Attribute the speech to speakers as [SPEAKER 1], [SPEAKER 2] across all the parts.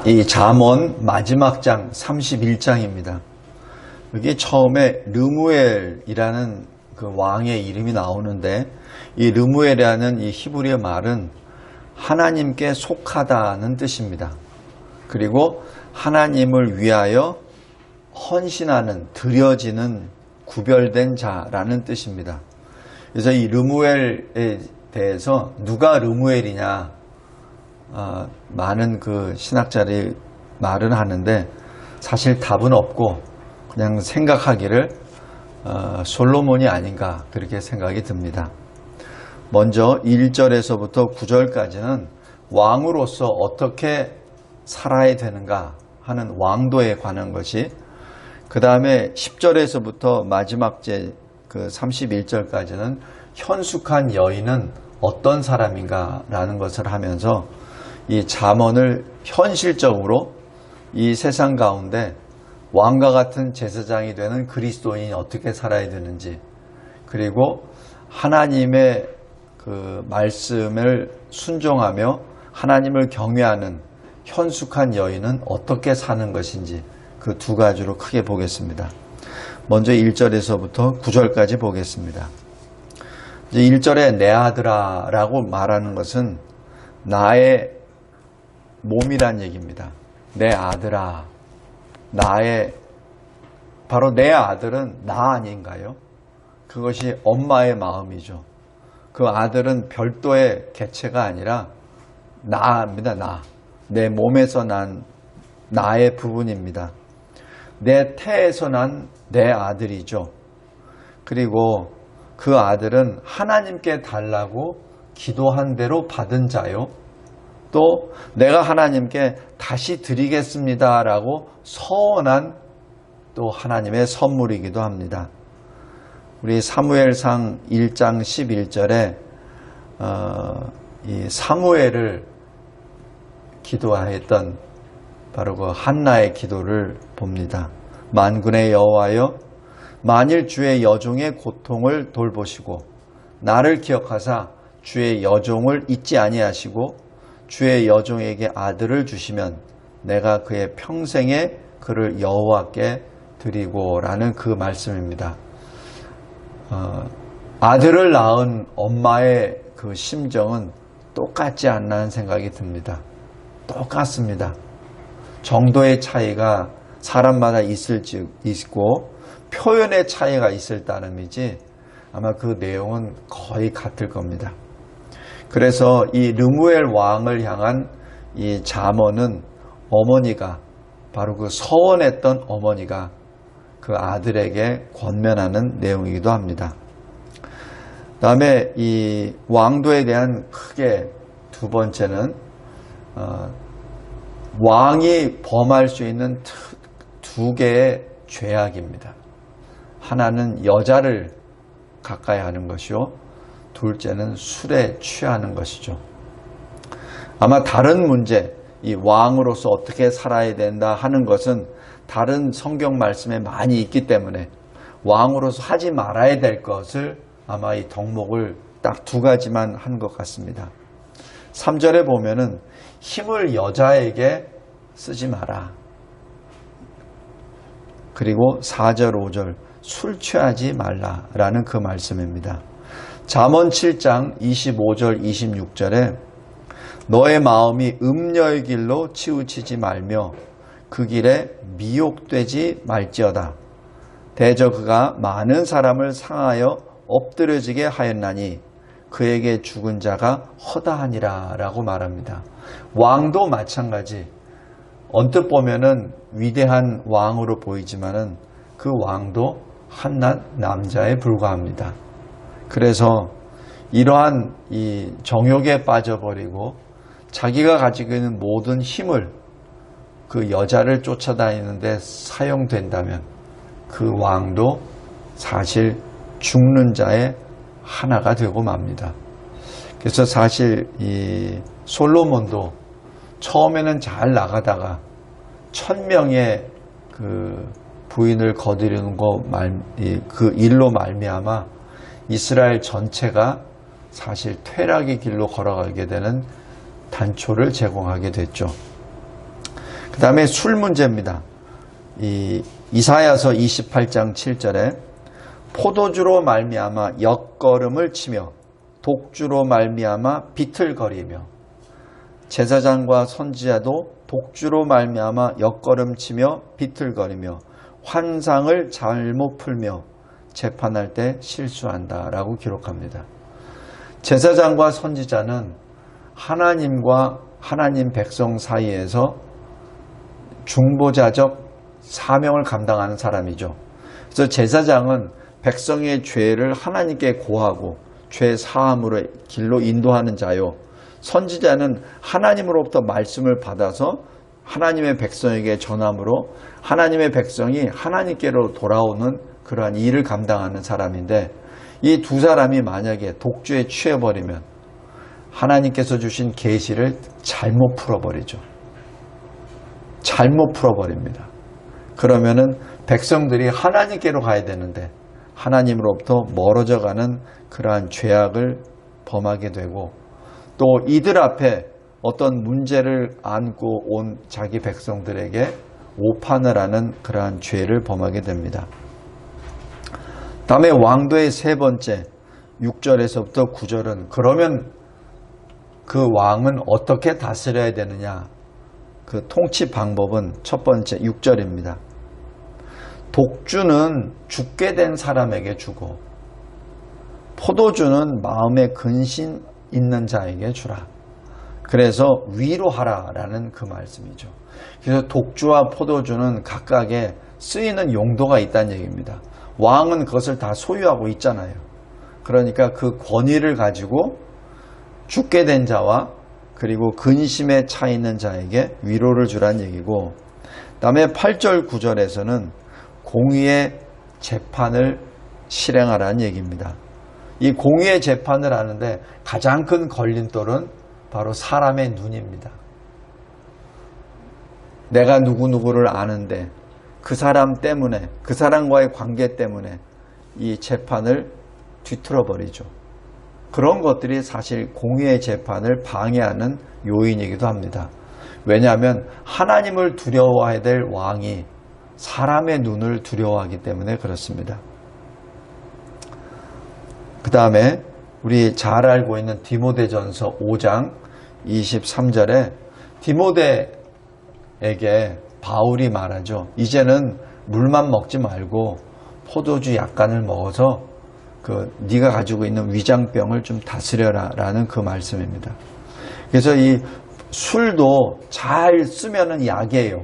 [SPEAKER 1] 이 잠언 마지막 장 31장입니다. 여기 처음에 르무엘이라는 그 왕의 이름이 나오는데, 이 르무엘이라는 이 히브리어 말은 하나님께 속하다는 뜻입니다. 그리고 하나님을 위하여 헌신하는, 드려지는 구별된 자라는 뜻입니다. 그래서 이 르무엘에 대해서 누가 르무엘이냐, 많은 그 신학자들이 말은 하는데 사실 답은 없고 그냥 생각하기를 솔로몬이 아닌가 그렇게 생각이 듭니다. 먼저 1절에서부터 9절까지는 왕으로서 어떻게 살아야 되는가 하는 왕도에 관한 것이, 그 다음에 10절에서부터 마지막 그 31절까지는 현숙한 여인은 어떤 사람인가 라는 것을 하면서 이 잠언을 현실적으로 이 세상 가운데 왕과 같은 제사장이 되는 그리스도인이 어떻게 살아야 되는지, 그리고 하나님의 그 말씀을 순종하며 하나님을 경외하는 현숙한 여인은 어떻게 사는 것인지, 그 두 가지로 크게 보겠습니다. 먼저 1절에서부터 9절까지 보겠습니다. 이제 1절에 내 아들아 라고 말하는 것은 나의 몸이란 얘기입니다. 내 아들아, 바로 내 아들은 나 아닌가요? 그것이 엄마의 마음이죠. 그 아들은 별도의 개체가 아니라 나입니다. 내 몸에서 난 나의 부분입니다. 내 태에서 난 내 아들이죠. 그리고 그 아들은 하나님께 달라고 기도한 대로 받은 자요, 또 내가 하나님께 다시 드리겠습니다 라고 서원한 또 하나님의 선물이기도 합니다. 우리 사무엘상 1장 11절에 이 사무엘을 기도하였던 바로 그 한나의 기도를 봅니다. 만군의 여호와여, 만일 주의 여종의 고통을 돌보시고 나를 기억하사 주의 여종을 잊지 아니하시고 주의 여종에게 아들을 주시면 내가 그의 평생에 그를 여호와께 드리고 라는 그 말씀입니다. 아들을 낳은 엄마의 그 심정은 똑같지 않나는 생각이 듭니다. 똑같습니다. 정도의 차이가 사람마다 있고 표현의 차이가 있을 따름이지 아마 그 내용은 거의 같을 겁니다. 그래서 이 르무엘 왕을 향한 이 잠언은 어머니가, 바로 그 서원했던 어머니가 그 아들에게 권면하는 내용이기도 합니다. 그 다음에 이 왕도에 대한 크게 두 번째는 왕이 범할 수 있는 두 개의 죄악입니다. 하나는 여자를 가까이 하는 것이요, 둘째는 술에 취하는 것이죠. 아마 다른 문제, 이 왕으로서 어떻게 살아야 된다 하는 것은 다른 성경 말씀에 많이 있기 때문에 왕으로서 하지 말아야 될 것을 아마 이 덕목을 딱 두 가지만 한 것 같습니다. 3절에 보면은 힘을 여자에게 쓰지 마라. 그리고 4절, 5절 술 취하지 말라라는 그 말씀입니다. 잠언 7장 25절, 26절에 너의 마음이 음녀의 길로 치우치지 말며 그 길에 미혹되지 말지어다. 대저 그가 많은 사람을 상하여 엎드려지게 하였나니 그에게 죽은 자가 허다하니라 라고 말합니다. 왕도 마찬가지. 언뜻 보면은 위대한 왕으로 보이지만은 그 왕도 한낱 남자에 불과합니다. 그래서 이러한 이 정욕에 빠져버리고 자기가 가지고 있는 모든 힘을 그 여자를 쫓아다니는데 사용된다면 그 왕도 사실 죽는 자의 하나가 되고 맙니다. 그래서 사실 이 솔로몬도 처음에는 잘 나가다가 1000명의 그 부인을 거두려는 그 일로 말미암아 이스라엘 전체가 사실 퇴락의 길로 걸어가게 되는 단초를 제공하게 됐죠. 그 다음에 술 문제입니다. 이사야서 28장 7절에 포도주로 말미암아 역걸음을 치며 독주로 말미암아 비틀거리며, 제사장과 선지자도 독주로 말미암아 역걸음치며 비틀거리며 환상을 잘못 풀며 재판할 때 실수한다 라고 기록합니다. 제사장과 선지자는 하나님과 하나님 백성 사이에서 중보자적 사명을 감당하는 사람이죠. 그래서 제사장은 백성의 죄를 하나님께 고하고 죄 사함으로 길로 인도하는 자요, 선지자는 하나님으로부터 말씀을 받아서 하나님의 백성에게 전함으로 하나님의 백성이 하나님께로 돌아오는 그러한 일을 감당하는 사람인데, 이 두 사람이 만약에 독주에 취해버리면 하나님께서 주신 계시를 잘못 풀어버리죠. 잘못 풀어버립니다. 그러면은 백성들이 하나님께로 가야 되는데 하나님으로부터 멀어져가는 그러한 죄악을 범하게 되고, 또 이들 앞에 어떤 문제를 안고 온 자기 백성들에게 오판을 하는 그러한 죄를 범하게 됩니다. 다음에 왕도의 세 번째 6절에서부터 9절은 그러면 그 왕은 어떻게 다스려야 되느냐, 그 통치 방법은 첫 번째 6절입니다. 독주는 죽게 된 사람에게 주고 포도주는 마음에 근심 있는 자에게 주라. 그래서 위로하라 라는 그 말씀이죠. 그래서 독주와 포도주는 각각의 쓰이는 용도가 있다는 얘기입니다. 왕은 그것을 다 소유하고 있잖아요. 그러니까 그 권위를 가지고 죽게 된 자와 그리고 근심에 차 있는 자에게 위로를 주라는 얘기고, 그 다음에 8절 9절에서는 공의의 재판을 실행하라는 얘기입니다. 이 공의의 재판을 하는데 가장 큰 걸림돌은 바로 사람의 눈입니다. 내가 누구누구를 아는데 그 사람 때문에, 그 사람과의 관계 때문에 이 재판을 뒤틀어버리죠. 그런 것들이 사실 공의의 재판을 방해하는 요인이기도 합니다. 왜냐하면 하나님을 두려워해야 될 왕이 사람의 눈을 두려워하기 때문에 그렇습니다. 그 다음에 우리 잘 알고 있는 디모데전서 5장 23절에 디모데에게 바울이 말하죠. 이제는 물만 먹지 말고 포도주 약간을 먹어서 네가 가지고 있는 위장병을 좀 다스려라 라는 그 말씀입니다. 그래서 이 술도 잘 쓰면은 약이에요.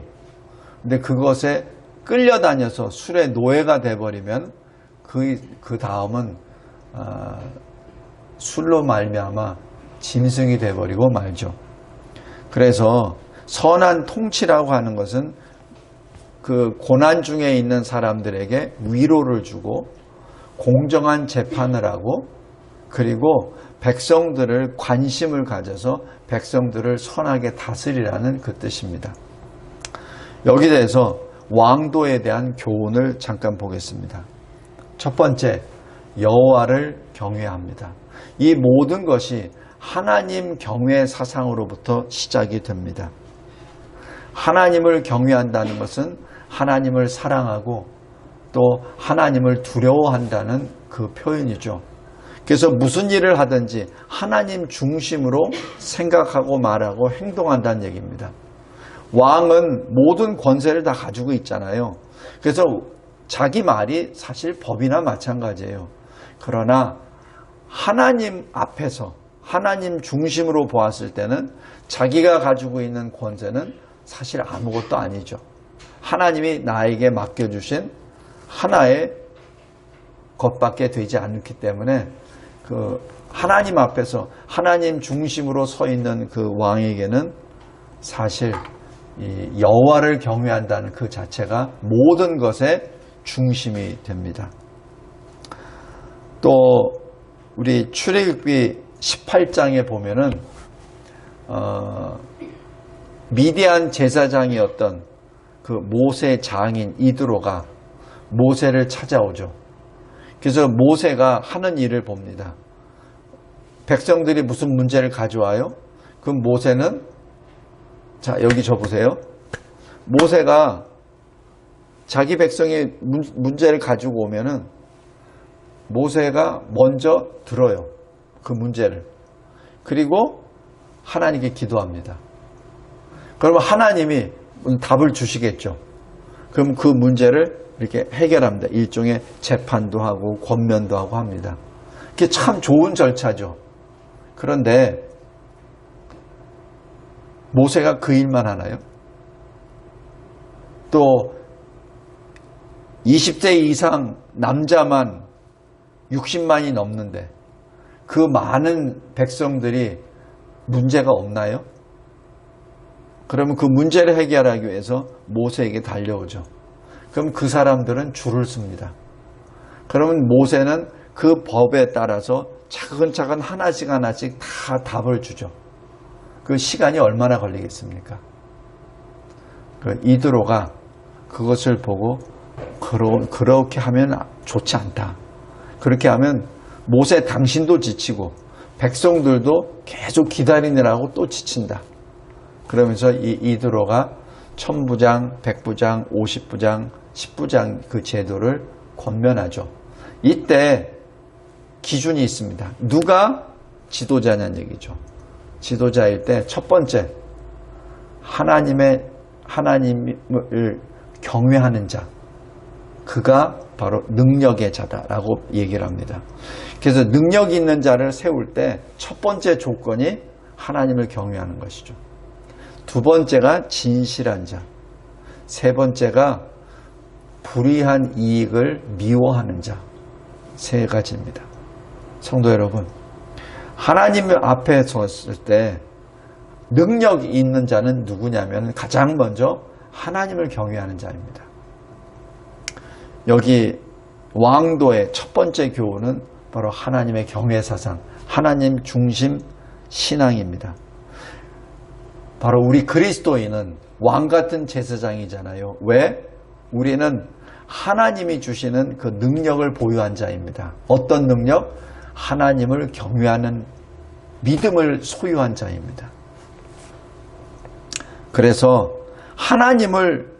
[SPEAKER 1] 근데 그것에 끌려다녀서 술의 노예가 돼버리면 그 다음은 술로 말미암아 짐승이 돼버리고 말죠. 그래서 선한 통치라고 하는 것은 그 고난 중에 있는 사람들에게 위로를 주고 공정한 재판을 하고, 그리고 백성들을 관심을 가져서 백성들을 선하게 다스리라는 그 뜻입니다. 여기 대해서 왕도에 대한 교훈을 잠깐 보겠습니다. 첫 번째, 여호와를 경외합니다. 이 모든 것이 하나님 경외 사상으로부터 시작이 됩니다. 하나님을 경외한다는 것은 하나님을 사랑하고 또 하나님을 두려워한다는 그 표현이죠. 그래서 무슨 일을 하든지 하나님 중심으로 생각하고 말하고 행동한다는 얘기입니다. 왕은 모든 권세를 다 가지고 있잖아요. 그래서 자기 말이 사실 법이나 마찬가지예요. 그러나 하나님 앞에서 하나님 중심으로 보았을 때는 자기가 가지고 있는 권세는 사실 아무것도 아니죠. 하나님이 나에게 맡겨주신 하나의 것밖에 되지 않기 때문에 그 하나님 앞에서 하나님 중심으로 서 있는 그 왕에게는 사실 이 여호와를 경외한다는 그 자체가 모든 것의 중심이 됩니다. 또 우리 출애굽기 18장에 보면은 미디안 제사장이었던 그 모세 장인 이드로가 모세를 찾아오죠. 그래서 모세가 하는 일을 봅니다. 백성들이 무슨 문제를 가져와요? 그럼 모세는, 자, 여기 저 보세요. 모세가 자기 백성이 문제를 가지고 오면은 모세가 먼저 들어요. 그 문제를. 그리고 하나님께 기도합니다. 그러면 하나님이 답을 주시겠죠. 그럼 그 문제를 이렇게 해결합니다. 일종의 재판도 하고 권면도 하고 합니다. 그게 참 좋은 절차죠. 그런데 모세가 그 일만 하나요? 또 20세 이상 남자만 60만이 넘는데 그 많은 백성들이 문제가 없나요? 그러면 그 문제를 해결하기 위해서 모세에게 달려오죠. 그럼 그 사람들은 줄을 씁니다. 그러면 모세는 그 법에 따라서 차근차근 하나씩 하나씩 다 답을 주죠. 그 시간이 얼마나 걸리겠습니까? 이드로가 그것을 보고 그렇게 하면 좋지 않다. 그렇게 하면 모세 당신도 지치고 백성들도 계속 기다리느라고 또 지친다. 그러면서 이 이드로가 1000부장, 100부장, 50부장, 10부장 그 제도를 권면하죠. 이때 기준이 있습니다. 누가 지도자냐는 얘기죠. 지도자일 때 첫 번째, 하나님을 경외하는 자. 그가 바로 능력의 자다라고 얘기를 합니다. 그래서 능력 있는 자를 세울 때 첫 번째 조건이 하나님을 경외하는 것이죠. 두 번째가 진실한 자. 세 번째가 불의한 이익을 미워하는 자. 세 가지입니다. 성도 여러분, 하나님 앞에 섰을 때 능력이 있는 자는 누구냐면 가장 먼저 하나님을 경외하는 자입니다. 여기 왕도의 첫 번째 교훈은 바로 하나님의 경외사상, 하나님 중심 신앙입니다. 바로 우리 그리스도인은 왕 같은 제사장이잖아요. 왜? 우리는 하나님이 주시는 그 능력을 보유한 자입니다. 어떤 능력? 하나님을 경외하는 믿음을 소유한 자입니다. 그래서 하나님을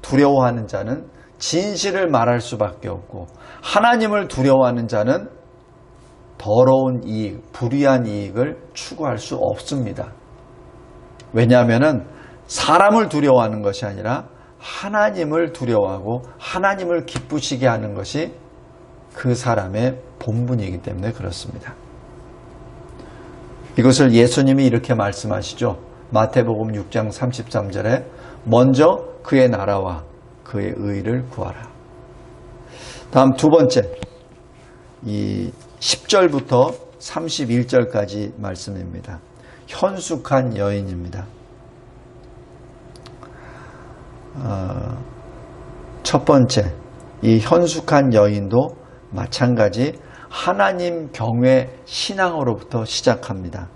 [SPEAKER 1] 두려워하는 자는 진실을 말할 수밖에 없고, 하나님을 두려워하는 자는 더러운 이익, 불의한 이익을 추구할 수 없습니다. 왜냐하면 사람을 두려워하는 것이 아니라 하나님을 두려워하고 하나님을 기쁘시게 하는 것이 그 사람의 본분이기 때문에 그렇습니다. 이것을 예수님이 이렇게 말씀하시죠. 마태복음 6장 33절에 먼저 그의 나라와 그의 의를 구하라. 다음 두 번째, 이 10절부터 31절까지 말씀입니다. 현숙한 여인입니다. 첫 번째, 이 현숙한 여인도 마찬가지 하나님 경외 신앙으로부터 시작합니다.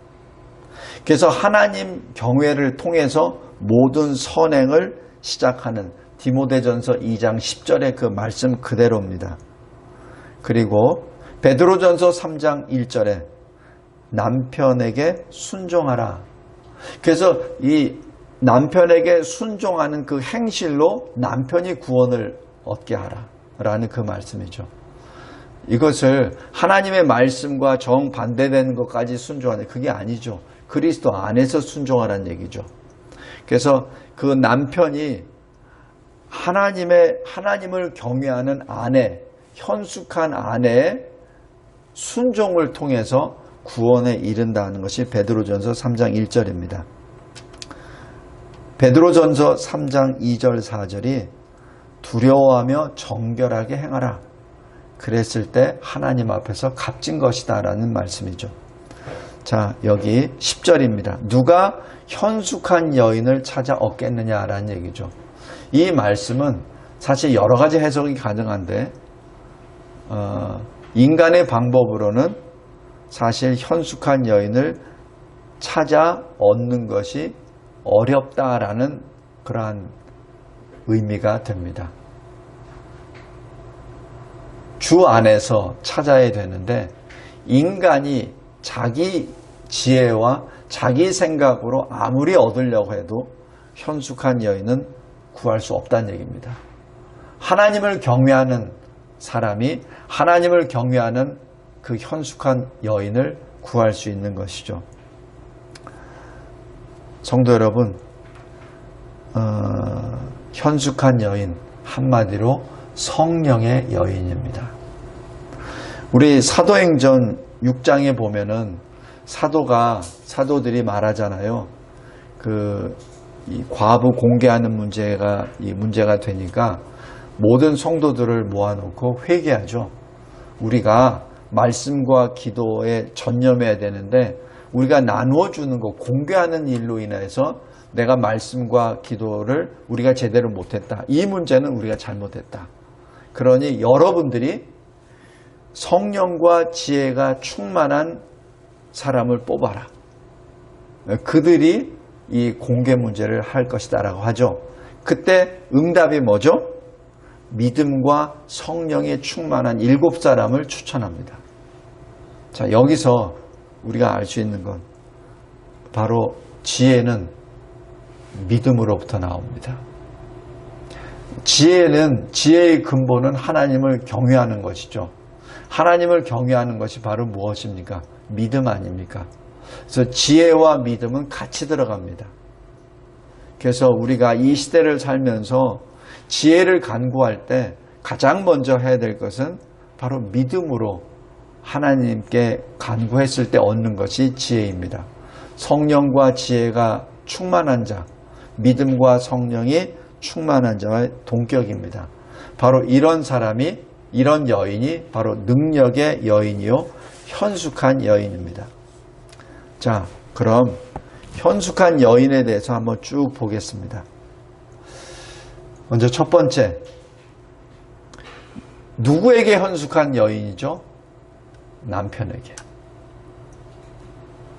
[SPEAKER 1] 그래서 하나님 경외를 통해서 모든 선행을 시작하는 디모데전서 2장 10절의 그 말씀 그대로입니다. 그리고 베드로전서 3장 1절에 남편에게 순종하라. 그래서 이 남편에게 순종하는 그 행실로 남편이 구원을 얻게 하라 라는 그 말씀이죠. 이것을 하나님의 말씀과 정반대되는 것까지 순종하는, 그게 아니죠. 그리스도 안에서 순종하라는 얘기죠. 그래서 그 남편이 하나님을 경외하는 아내, 현숙한 아내의 순종을 통해서 구원에 이른다는 것이 베드로전서 3장 1절입니다. 베드로전서 3장 2절 4절이 두려워하며 정결하게 행하라. 그랬을 때 하나님 앞에서 값진 것이다 라는 말씀이죠. 자, 여기 10절입니다. 누가 현숙한 여인을 찾아 얻겠느냐라는 얘기죠. 이 말씀은 사실 여러 가지 해석이 가능한데 인간의 방법으로는 사실 현숙한 여인을 찾아 얻는 것이 어렵다라는 그러한 의미가 됩니다. 주 안에서 찾아야 되는데 인간이 자기 지혜와 자기 생각으로 아무리 얻으려고 해도 현숙한 여인은 구할 수 없다는 얘기입니다. 하나님을 경외하는 사람이 하나님을 경외하는 그 현숙한 여인을 구할 수 있는 것이죠. 성도 여러분, 현숙한 여인, 한마디로 성령의 여인입니다. 우리 사도행전 6장에 보면은 사도들이 말하잖아요. 이 과부 공개하는 문제가 되니까 모든 성도들을 모아놓고 회개하죠. 우리가 말씀과 기도에 전념해야 되는데 우리가 나누어주는 것, 공개하는 일로 인해서 내가 말씀과 기도를 우리가 제대로 못했다. 이 문제는 우리가 잘못했다. 그러니 여러분들이 성령과 지혜가 충만한 사람을 뽑아라. 그들이 이 공개 문제를 할 것이다 라고 하죠. 그때 응답이 뭐죠? 믿음과 성령이 충만한 7사람을 추천합니다. 자, 여기서 우리가 알 수 있는 건 바로 지혜는 믿음으로부터 나옵니다. 지혜의 근본은 하나님을 경외하는 것이죠. 하나님을 경외하는 것이 바로 무엇입니까? 믿음 아닙니까? 그래서 지혜와 믿음은 같이 들어갑니다. 그래서 우리가 이 시대를 살면서 지혜를 간구할 때 가장 먼저 해야 될 것은 바로 믿음으로 하나님께 간구했을 때 얻는 것이 지혜입니다. 성령과 지혜가 충만한 자, 믿음과 성령이 충만한 자의 동격입니다. 바로 이런 사람이, 이런 여인이 바로 능력의 여인이요 현숙한 여인입니다. 자, 그럼 현숙한 여인에 대해서 한번 쭉 보겠습니다. 먼저 첫 번째, 누구에게 현숙한 여인이죠?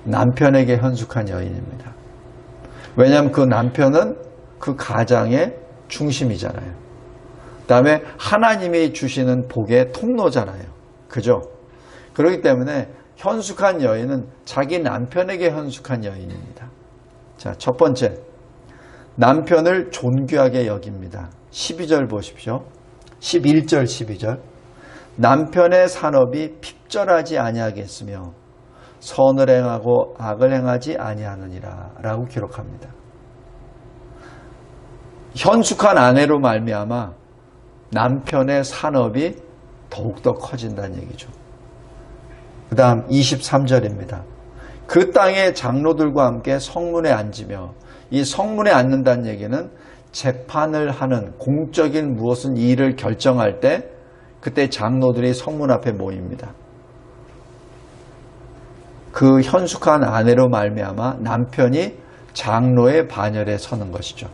[SPEAKER 1] 남편에게 현숙한 여인입니다. 왜냐하면 그 남편은 그 가장의 중심이잖아요. 그 다음에 하나님이 주시는 복의 통로잖아요. 그죠? 그렇기 때문에 현숙한 여인은 자기 남편에게 현숙한 여인입니다. 자, 첫 번째, 남편을 존귀하게 여깁니다. 12절 보십시오. 11절 12절. 남편의 산업이 핍절하지 아니하겠으며 선을 행하고 악을 행하지 아니하느니라 라고 기록합니다. 현숙한 아내로 말미암아 남편의 산업이 더욱더 커진다는 얘기죠. 그 다음 23절입니다. 그 땅의 장로들과 함께 성문에 앉으며, 이 성문에 앉는다는 얘기는 재판을 하는 공적인 무엇은 일을 결정할 때 그때 장로들이 성문 앞에 모입니다. 그 현숙한 아내로 말미암아 남편이 장로의 반열에 서는 것이죠.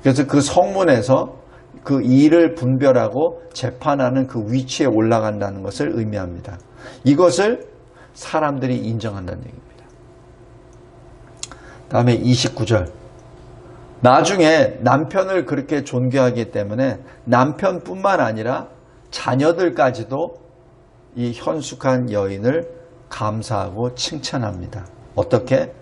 [SPEAKER 1] 그래서 그 성문에서 그 일을 분별하고 재판하는 그 위치에 올라간다는 것을 의미합니다. 이것을 사람들이 인정한다는 얘기입니다. 다음에 29절. 나중에 남편을 그렇게 존귀하기 때문에 남편뿐만 아니라 자녀들까지도 이 현숙한 여인을 감사하고 칭찬합니다. 어떻게?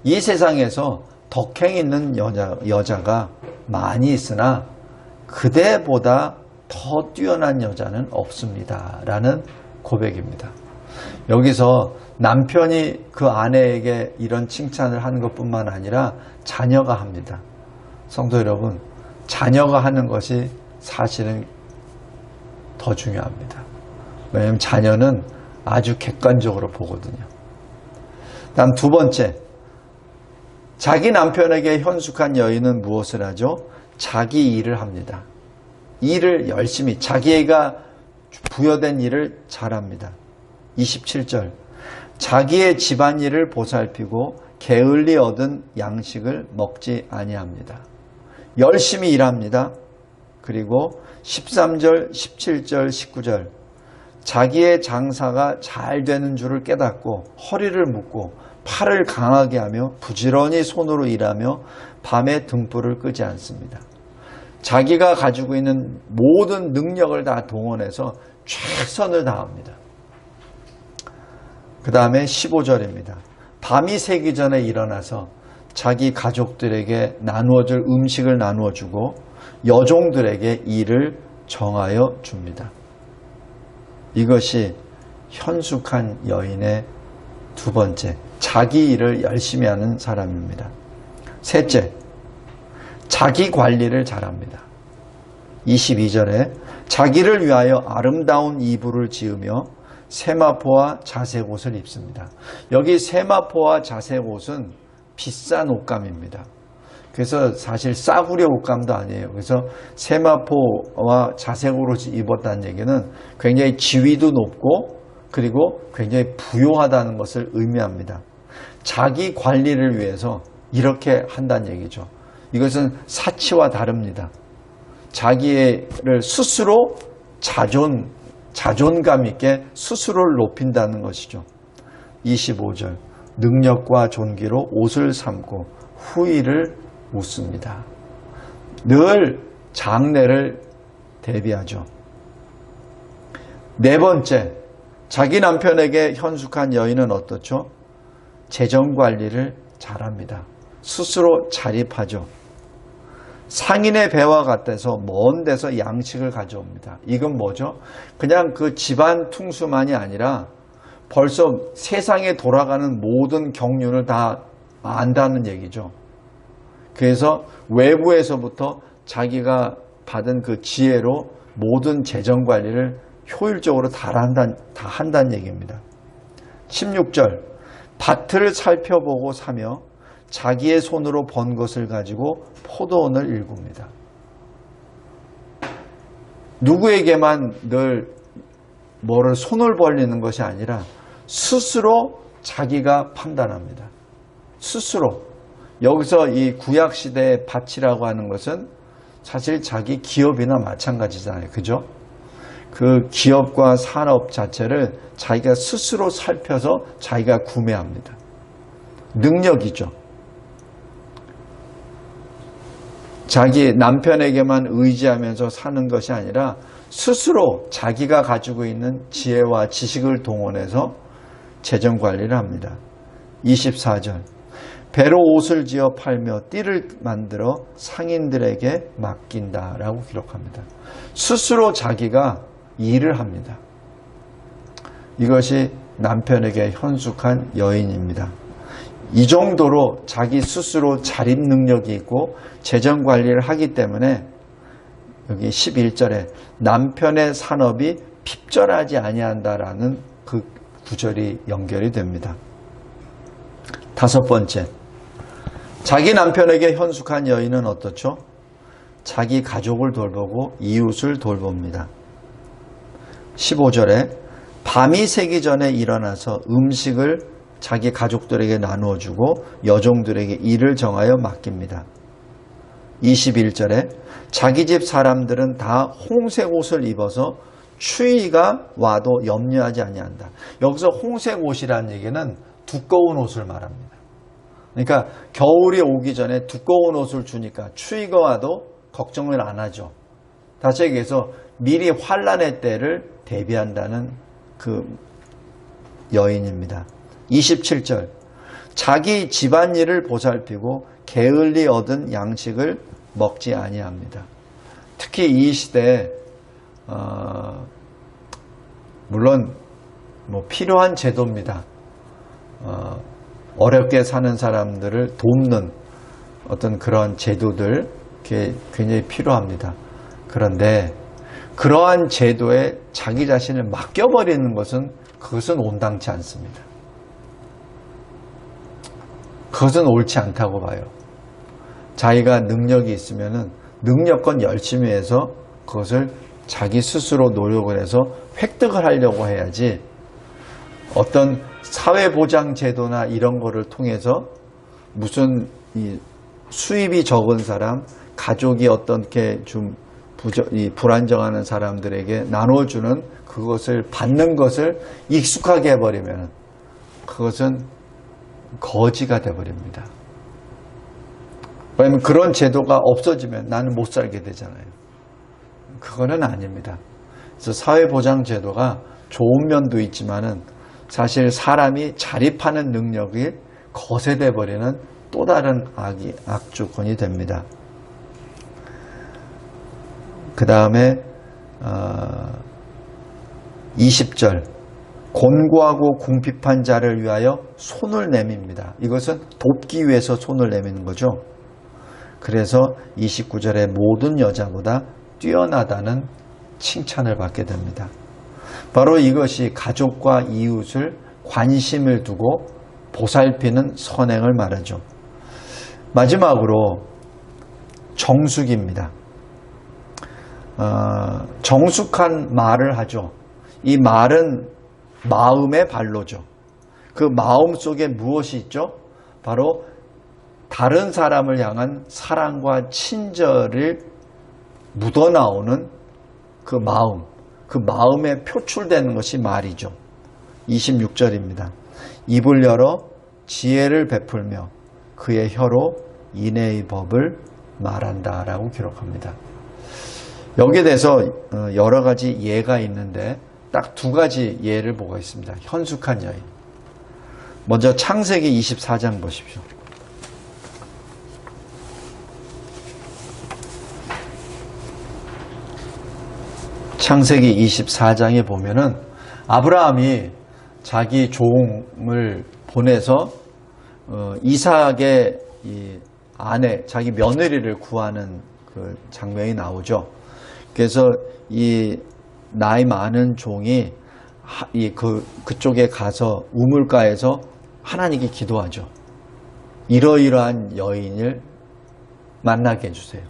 [SPEAKER 1] 이 세상에서 덕행 있는 여자가 많이 있으나 그대보다 더 뛰어난 여자는 없습니다. 라는 고백입니다. 여기서 남편이 그 아내에게 이런 칭찬을 하는 것뿐만 아니라 자녀가 합니다. 성도 여러분, 자녀가 하는 것이 사실은 더 중요합니다. 왜냐하면 자녀는 아주 객관적으로 보거든요. 다음 두 번째, 자기 남편에게 현숙한 여인은 무엇을 하죠? 자기 일을 합니다. 일을 열심히, 자기가 부여된 일을 잘합니다. 27절, 자기의 집안일을 보살피고 게을리 얻은 양식을 먹지 아니합니다. 열심히 일합니다. 그리고 13절, 17절, 19절, 자기의 장사가 잘 되는 줄을 깨닫고 허리를 묶고 팔을 강하게 하며 부지런히 손으로 일하며 밤에 등불을 끄지 않습니다. 자기가 가지고 있는 모든 능력을 다 동원해서 최선을 다합니다. 그 다음에 15절입니다. 밤이 새기 전에 일어나서 자기 가족들에게 나누어줄 음식을 나누어주고 여종들에게 일을 정하여 줍니다. 이것이 현숙한 여인의 두 번째, 자기 일을 열심히 하는 사람입니다. 셋째, 자기 관리를 잘합니다. 22절에 자기를 위하여 아름다운 이불을 지으며 세마포와 자색 옷을 입습니다. 여기 세마포와 자색 옷은 비싼 옷감입니다. 그래서 사실 싸구려 옷감도 아니에요. 그래서 세마포와 자색으로 입었다는 얘기는 굉장히 지위도 높고 그리고 굉장히 부요하다는 것을 의미합니다. 자기 관리를 위해서 이렇게 한다는 얘기죠. 이것은 사치와 다릅니다. 자기를 스스로 자존감 있게 스스로를 높인다는 것이죠. 25절, 능력과 존귀로 옷을 삼고 후일을 묻습니다. 늘 장래를 대비하죠. 네 번째, 자기 남편에게 현숙한 여인은 어떻죠? 재정관리를 잘합니다. 스스로 자립하죠. 상인의 배와 같아서 먼 데서 양식을 가져옵니다. 이건 뭐죠? 그냥 그 집안 퉁수만이 아니라 벌써 세상에 돌아가는 모든 경륜을 다 안다는 얘기죠. 그래서 외부에서부터 자기가 받은 그 지혜로 모든 재정 관리를 효율적으로 다 한다는 얘기입니다. 16절, 밭을 살펴보고 사며 자기의 손으로 번 것을 가지고 포도원을 일굽니다. 누구에게만 늘 뭐를 손을 벌리는 것이 아니라 스스로 자기가 판단합니다. 스스로. 여기서 이 구약시대의 밭이라고 하는 것은 사실 자기 기업이나 마찬가지잖아요. 그죠? 그 기업과 산업 자체를 자기가 스스로 살펴서 자기가 구매합니다. 능력이죠. 자기 남편에게만 의지하면서 사는 것이 아니라 스스로 자기가 가지고 있는 지혜와 지식을 동원해서 재정관리를 합니다. 24절, 배로 옷을 지어 팔며 띠를 만들어 상인들에게 맡긴다라고 기록합니다. 스스로 자기가 일을 합니다. 이것이 남편에게 현숙한 여인입니다. 이 정도로 자기 스스로 자립 능력이 있고 재정 관리를 하기 때문에 여기 11절에 남편의 산업이 핍절하지 아니한다라는 그 구절이 연결이 됩니다. 다섯 번째, 자기 남편에게 현숙한 여인은 어떻죠? 자기 가족을 돌보고 이웃을 돌봅니다. 15절에 밤이 새기 전에 일어나서 음식을 자기 가족들에게 나누어 주고 여종들에게 일을 정하여 맡깁니다. 21절에 자기 집 사람들은 다 홍색 옷을 입어서 추위가 와도 염려하지 아니한다. 여기서 홍색 옷이라는 얘기는 두꺼운 옷을 말합니다. 그러니까 겨울이 오기 전에 두꺼운 옷을 주니까 추위가 와도 걱정을 안 하죠. 다시 얘기해서 미리 환란의 때를 대비한다는 그 여인입니다. 27절, 자기 집안일을 보살피고 게을리 얻은 양식을 먹지 아니합니다. 특히 이 시대에 물론 뭐 필요한 제도입니다. 어렵게 사는 사람들을 돕는 어떤 그런 제도들 굉장히 필요합니다. 그런데 그러한 제도에 자기 자신을 맡겨버리는 것은 그것은 온당치 않습니다. 그것은 옳지 않다고 봐요. 자기가 능력이 있으면은 능력껏 열심히 해서 그것을 자기 스스로 노력을 해서 획득을 하려고 해야지 어떤 사회보장제도나 이런 거를 통해서 무슨 수입이 적은 사람, 가족이 어떻게 좀 불안정하는 사람들에게 나눠주는 그것을 받는 것을 익숙하게 해버리면 그것은 거지가 돼버립니다. 왜냐하면 그런 제도가 없어지면 나는 못 살게 되잖아요. 그거는 아닙니다. 그래서 사회보장제도가 좋은 면도 있지만은 사실 사람이 자립하는 능력이 거세돼 버리는 또 다른 악조건이 됩니다. 그 다음에 20절 곤고하고 궁핍한 자를 위하여 손을 내밉니다. 이것은 돕기 위해서 손을 내미는 거죠. 그래서 29절에 모든 여자보다 뛰어나다는 칭찬을 받게 됩니다. 바로 이것이 가족과 이웃을 관심을 두고 보살피는 선행을 말하죠. 마지막으로 정숙입니다. 정숙한 말을 하죠. 이 말은 마음의 발로죠. 그 마음 속에 무엇이 있죠? 바로 다른 사람을 향한 사랑과 친절을 묻어나오는 그 마음에 표출되는 것이 말이죠. 26절입니다. 입을 열어 지혜를 베풀며 그의 혀로 인애의 법을 말한다 라고 기록합니다. 여기에 대해서 여러 가지 예가 있는데 딱 두 가지 예를 보고 있습니다. 현숙한 여인. 먼저 창세기 24장 보십시오. 창세기 24장에 보면은 아브라함이 자기 종을 보내서 이삭의 이 아내, 자기 며느리를 구하는 그 장면이 나오죠. 그래서 이 나이 많은 종이 그쪽에 가서 우물가에서 하나님께 기도하죠. 이러이러한 여인을 만나게 해주세요.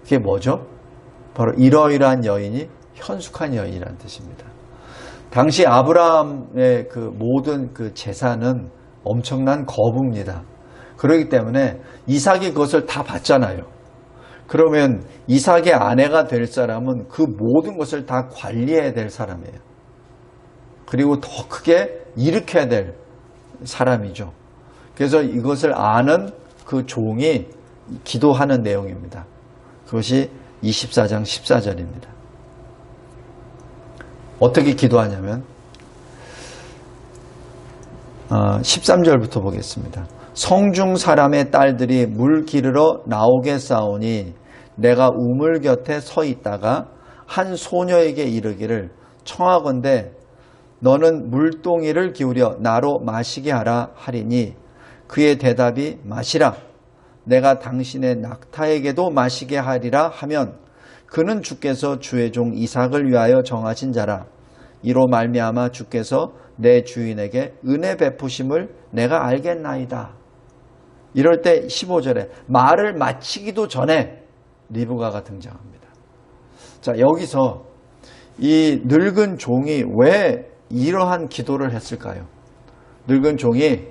[SPEAKER 1] 그게 뭐죠? 바로 이러이러한 여인이 현숙한 여인이라는 뜻입니다. 당시 아브라함의 그 모든 그 재산은 엄청난 거부입니다. 그렇기 때문에 이삭이 그것을 다 받잖아요. 그러면 이삭의 아내가 될 사람은 그 모든 것을 다 관리해야 될 사람이에요. 그리고 더 크게 일으켜야 될 사람이죠. 그래서 이것을 아는 그 종이 기도하는 내용입니다. 그것이 24장 14절입니다. 어떻게 기도하냐면 13절부터 보겠습니다. 성중 사람의 딸들이 물 기르러 나오게 싸우니 내가 우물 곁에 서 있다가 한 소녀에게 이르기를 청하건대 너는 물동이를 기울여 나로 마시게 하라 하리니 그의 대답이 마시라 내가 당신의 낙타에게도 마시게 하리라 하면 그는 주께서 주의 종 이삭을 위하여 정하신 자라 이로 말미암아 주께서 내 주인에게 은혜 베푸심을 내가 알겠나이다. 이럴 때 15절에 말을 마치기도 전에 리브가가 등장합니다. 자, 여기서 이 늙은 종이 왜 이러한 기도를 했을까요? 늙은 종이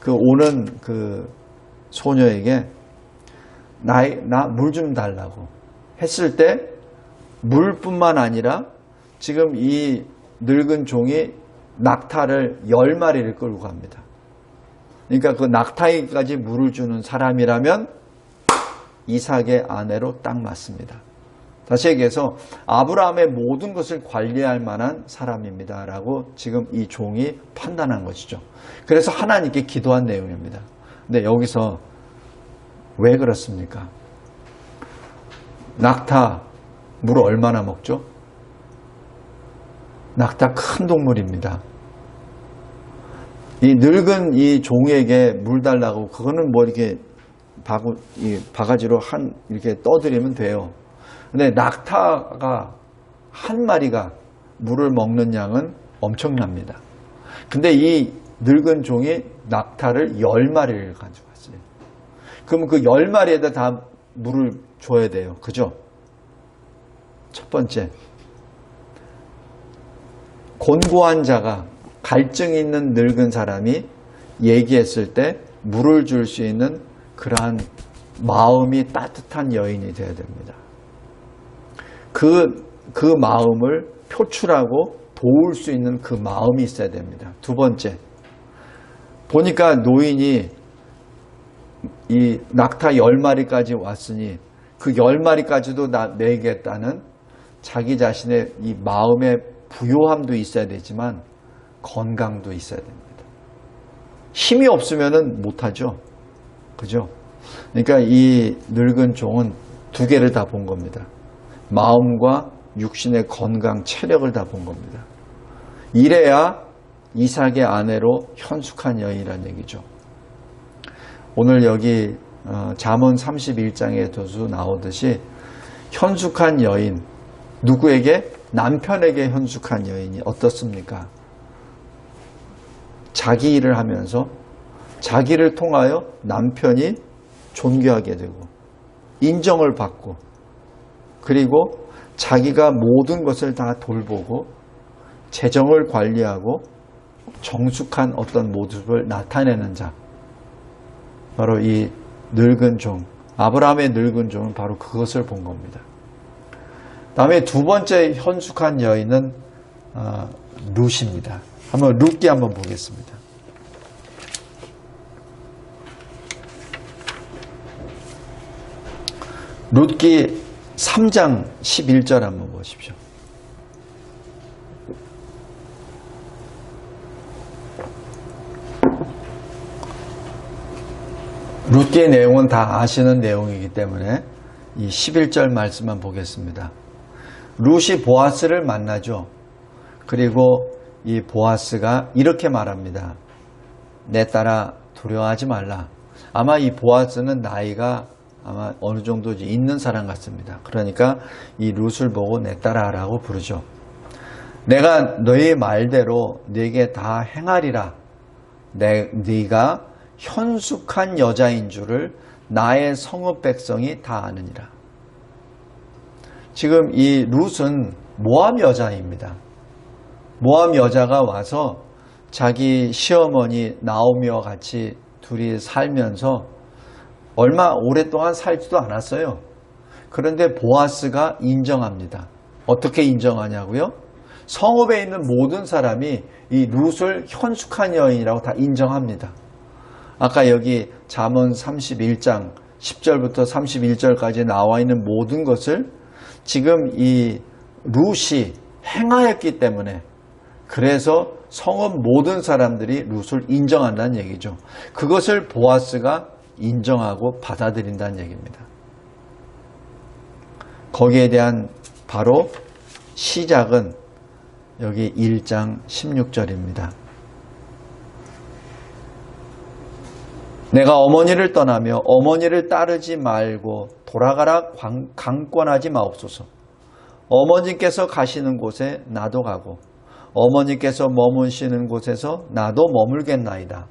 [SPEAKER 1] 오는 그 소녀에게 나 물 좀 달라고 했을 때 물뿐만 아니라 지금 이 늙은 종이 낙타를 10마리를 끌고 갑니다. 그러니까 그 낙타에게까지 물을 주는 사람이라면 이삭의 아내로 딱 맞습니다. 다시 얘기해서 아브라함의 모든 것을 관리할 만한 사람입니다 라고 지금 이 종이 판단한 것이죠. 그래서 하나님께 기도한 내용입니다. 근데 여기서 왜 그렇습니까? 낙타 물을 얼마나 먹죠? 낙타 큰 동물입니다. 이 늙은 이 종에게 물 달라고 그거는 뭐 이렇게 바가지로 이렇게 떠들이면 돼요. 근데 낙타가 한 마리가 물을 먹는 양은 엄청납니다. 근데 이 늙은 종이 낙타를 10마리를 가져갔어요. 그러면 그 10마리에다 다 물을 줘야 돼요. 그죠? 첫 번째, 곤고한 자가 갈증이 있는 늙은 사람이 얘기했을 때 물을 줄 수 있는 그러한 마음이 따뜻한 여인이 되어야 됩니다. 그 마음을 표출하고 도울 수 있는 그 마음이 있어야 됩니다. 두 번째, 보니까 노인이 이 낙타 10마리까지 왔으니 그 10마리까지도 내겠다는 자기 자신의 이 마음의 부요함도 있어야 되지만 건강도 있어야 됩니다. 힘이 없으면 못하죠. 그죠? 그러니까 이 늙은 종은 두 개를 다 본 겁니다. 마음과 육신의 건강, 체력을 다 본 겁니다. 이래야 이삭의 아내로 현숙한 여인이라는 얘기죠. 오늘 여기 잠언 31장에도 나오듯이 현숙한 여인, 누구에게? 남편에게 현숙한 여인이 어떻습니까? 자기 일을 하면서 자기를 통하여 남편이 존귀하게 되고 인정을 받고, 그리고 자기가 모든 것을 다 돌보고 재정을 관리하고 정숙한 어떤 모습을 나타내는 자, 바로 이 늙은 종, 아브라함의 늙은 종은 바로 그것을 본 겁니다. 다음에 두 번째 현숙한 여인은 룻입니다. 한번 룻기 한번 보겠습니다. 룻기 3장 11절 한번 보십시오. 룻기의 내용은 다 아시는 내용이기 때문에 이 11절 말씀만 보겠습니다. 룻이 보아스를 만나죠. 그리고 이 보아스가 이렇게 말합니다. 내 딸아 두려워하지 말라. 아마 이 보아스는 나이가 아마 어느 정도 있는 사람 같습니다. 그러니까 이 룻을 보고 내 딸아라고 부르죠. 내가 너의 말대로 네게 다 행하리라. 네가 현숙한 여자인 줄을 나의 성읍 백성이 다 아느니라. 지금 이 룻은 모압 여자입니다. 모압 여자가 와서 자기 시어머니 나오미와 같이 둘이 살면서 얼마 오랫동안 살지도 않았어요. 그런데 보아스가 인정합니다. 어떻게 인정하냐고요? 성읍에 있는 모든 사람이 이 룻을 현숙한 여인이라고 다 인정합니다. 아까 여기 잠언 31장 10절부터 31절까지 나와 있는 모든 것을 지금 이 룻이 행하였기 때문에, 그래서 성읍 모든 사람들이 룻을 인정한다는 얘기죠. 그것을 보아스가 인정하고 받아들인다는 얘기입니다. 거기에 대한 바로 시작은 여기 1장 16절입니다. 내가 어머니를 떠나며 어머니를 따르지 말고 돌아가라 강권하지 마옵소서. 어머니께서 가시는 곳에 나도 가고 어머니께서 머무시는 곳에서 나도 머물겠나이다.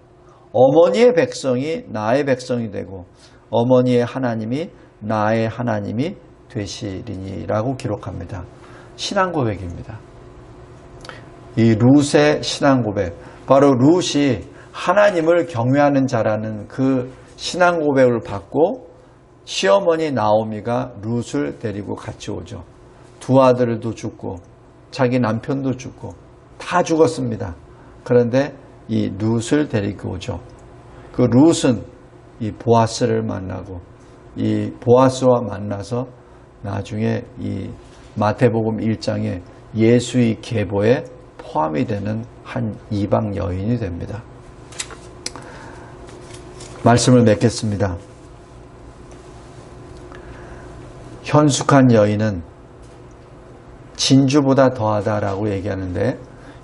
[SPEAKER 1] 어머니의 백성이 나의 백성이 되고 어머니의 하나님이 나의 하나님이 되시리니라고 기록합니다. 신앙 고백입니다. 이 룻의 신앙 고백, 바로 룻이 하나님을 경외하는 자라는 그 신앙 고백을 받고 시어머니 나오미가 룻을 데리고 같이 오죠. 두 아들도 죽고 자기 남편도 죽고 다 죽었습니다. 그런데 이 룻을 데리고 오죠. 그 룻은 이 보아스를 만나고 이 보아스와 만나서 나중에 이 마태복음 1장에 예수의 계보에 포함이 되는 한 이방 여인이 됩니다. 말씀을 맺겠습니다. 현숙한 여인은 진주보다 더하다라고 얘기하는데,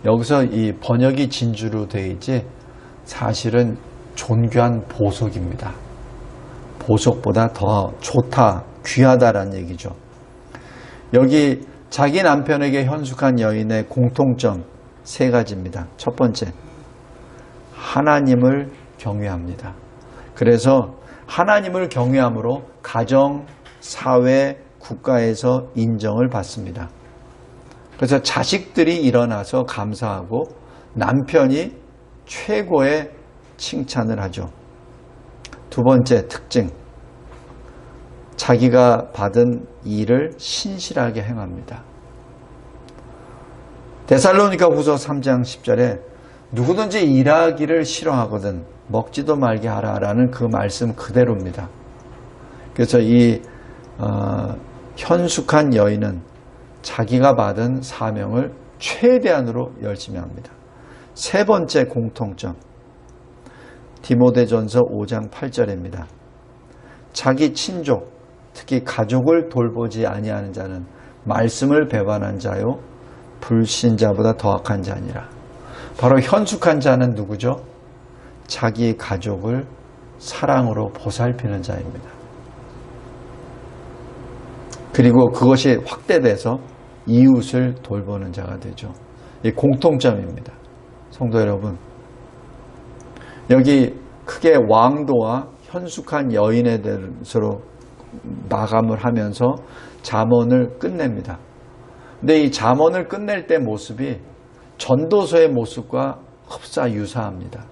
[SPEAKER 1] 여기서 이 번역이 진주로 되어 있지 사실은 존귀한 보석입니다. 보석보다 더 좋다, 귀하다라는 얘기죠. 여기 자기 남편에게 현숙한 여인의 공통점 3가지입니다. 첫 번째, 하나님을 경외합니다. 그래서 하나님을 경외함으로 가정, 사회, 국가에서 인정을 받습니다. 그래서 자식들이 일어나서 감사하고 남편이 최고의 칭찬을 하죠. 두 번째 특징, 자기가 받은 일을 신실하게 행합니다. 데살로니가 후서 3장 10절에 누구든지 일하기를 싫어하거든 먹지도 말게 하라라는 그 말씀 그대로입니다. 그래서 이 현숙한 여인은 자기가 받은 사명을 최대한으로 열심히 합니다. 세 번째 공통점, 디모데전서 5장 8절입니다. 자기 친족, 특히 가족을 돌보지 아니하는 자는 말씀을 배반한 자요 불신자보다 더 악한 자니라. 바로 현숙한 자는 누구죠? 자기 가족을 사랑으로 보살피는 자입니다. 그리고 그것이 확대돼서 이웃을 돌보는 자가 되죠. 이 공통점입니다. 성도 여러분, 여기 크게 왕도와 현숙한 여인에 대해서 마감을 하면서 잠언을 끝냅니다. 근데 이 잠언을 끝낼 때 모습이 전도서의 모습과 흡사 유사합니다.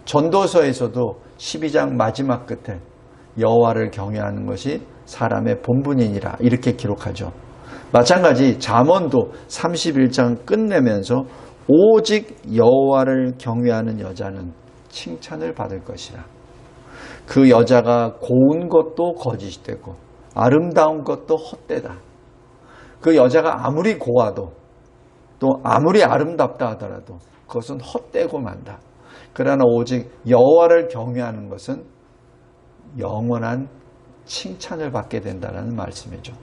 [SPEAKER 1] 전도서에서도 12장 마지막 끝에 여호와를 경외하는 것이 사람의 본분이니라 이렇게 기록하죠. 마찬가지 잠언도 31장 끝내면서 오직 여호와를 경외하는 여자는 칭찬을 받을 것이라. 그 여자가 고운 것도 거짓이 되고 아름다운 것도 헛되다. 그 여자가 아무리 고와도 또 아무리 아름답다 하더라도 그것은 헛되고 만다. 그러나 오직 여호와를 경외하는 것은 영원한 칭찬을 받게 된다는 말씀이죠.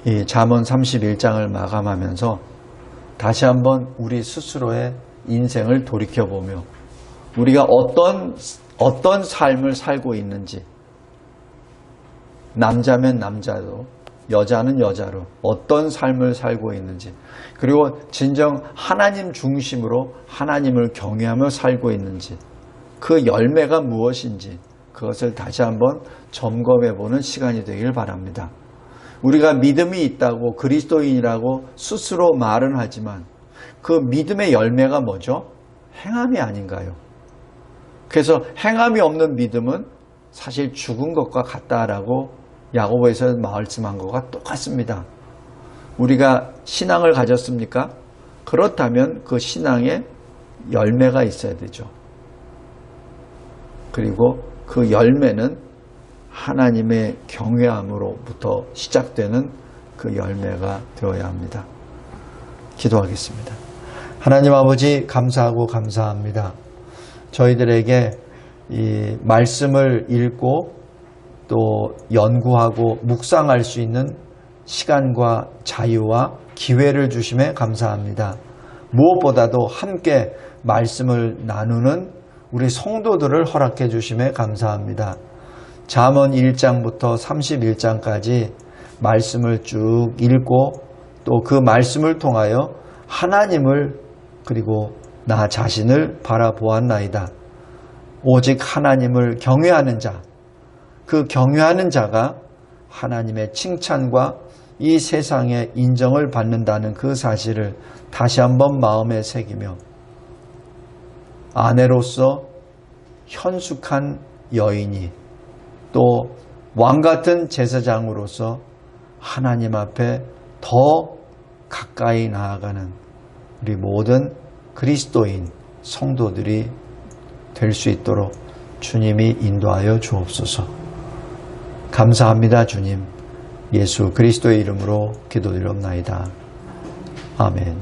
[SPEAKER 1] 이 잠언 31장을 마감하면서 다시 한번 우리 스스로의 인생을 돌이켜보며 우리가 어떤 삶을 살고 있는지, 남자면 남자로, 여자는 여자로 어떤 삶을 살고 있는지, 그리고 진정 하나님 중심으로 하나님을 경외하며 살고 있는지, 그 열매가 무엇인지 그것을 다시 한번 점검해보는 시간이 되길 바랍니다. 우리가 믿음이 있다고 그리스도인이라고 스스로 말은 하지만 그 믿음의 열매가 뭐죠? 행함이 아닌가요? 그래서 행함이 없는 믿음은 사실 죽은 것과 같다라고 야고보에서 말씀한 것과 똑같습니다. 우리가 신앙을 가졌습니까? 그렇다면 그 신앙에 열매가 있어야 되죠. 그리고 그 열매는 하나님의 경외함으로부터 시작되는 그 열매가 되어야 합니다. 기도하겠습니다. 하나님 아버지, 감사하고 감사합니다. 저희들에게 이 말씀을 읽고 또 연구하고 묵상할 수 있는 시간과 자유와 기회를 주심에 감사합니다. 무엇보다도 함께 말씀을 나누는 우리 성도들을 허락해 주심에 감사합니다. 잠언 1장부터 31장까지 말씀을 쭉 읽고 또 그 말씀을 통하여 하나님을 그리고 나 자신을 바라보았나이다. 오직 하나님을 경외하는 자, 그 경외하는 자가 하나님의 칭찬과 이 세상의 인정을 받는다는 그 사실을 다시 한번 마음에 새기며 아내로서 현숙한 여인이 또 왕같은 제사장으로서 하나님 앞에 더 가까이 나아가는 우리 모든 그리스도인 성도들이 될 수 있도록 주님이 인도하여 주옵소서. 감사합니다, 주님. 예수 그리스도의 이름으로 기도드리옵나이다. 아멘.